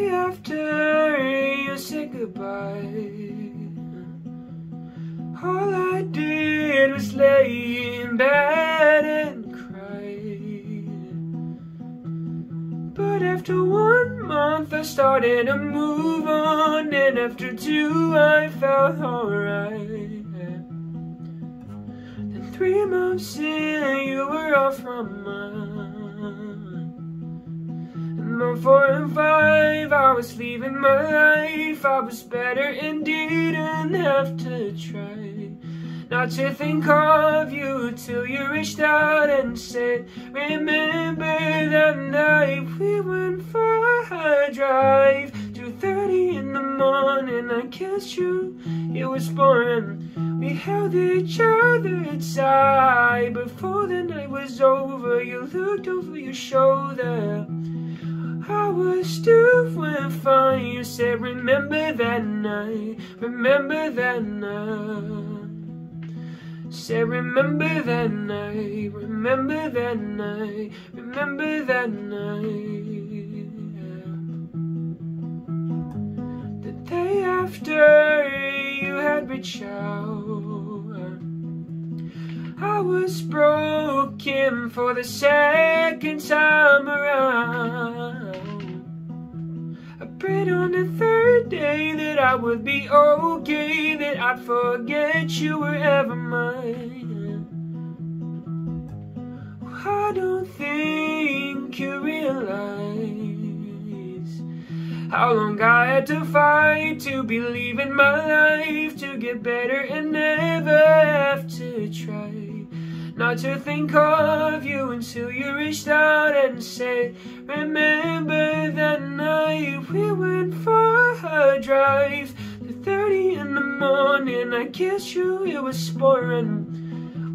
day after you said goodbye, all I did was lay in bed and cry. But after 1 month I started to move on, and after 2 I felt alright. Then 3 months in you were off my mind, and by 4 and 5 I was leaving my life. I was better and didn't have to try not to think of you till you reached out and said, remember that night we went for a drive, 2:30 in the morning. I kissed you, it was boring. We held each other tight before the night was over. You looked over your shoulder, I was doing fine. You said, remember that night, remember that night. Said, remember that night, remember that night, remember that night. The day after you had reached out, I was broken for the second time around. I prayed on the 3rd day that I would be okay, that I'd forget you were ever mine. I don't think you realize how long I had to fight to believe in my life, to get better and never have to try not to think of you until you reached out and said, remember that night we went for a drive, 2:30 in the morning. I kissed you, it was boring.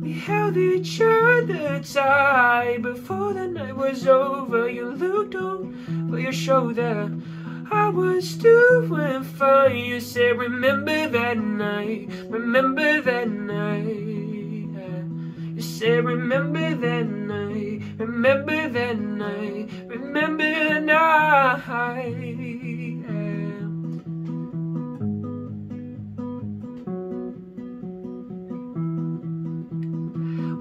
We held each other tight before the night was over. You looked over your shoulder, I was doing fine. You said, remember that night, remember that night. You said, remember that night, remember that night, remember that night.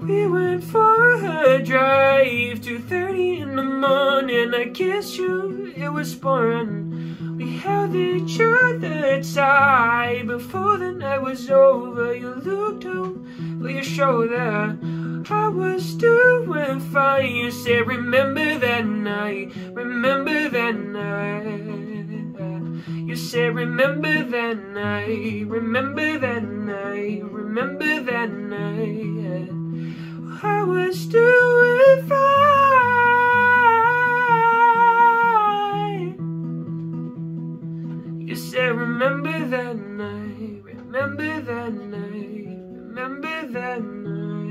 We went for a drive, 2:30 in the morning. I kissed you, it was boring. We held each other tight before the night was over. You looked over your shoulder, I was doing fine. You said, remember that night, remember that night. You said, remember that night, remember that night, remember that night. I was doing fine. You said, remember that night, remember that night, remember that night.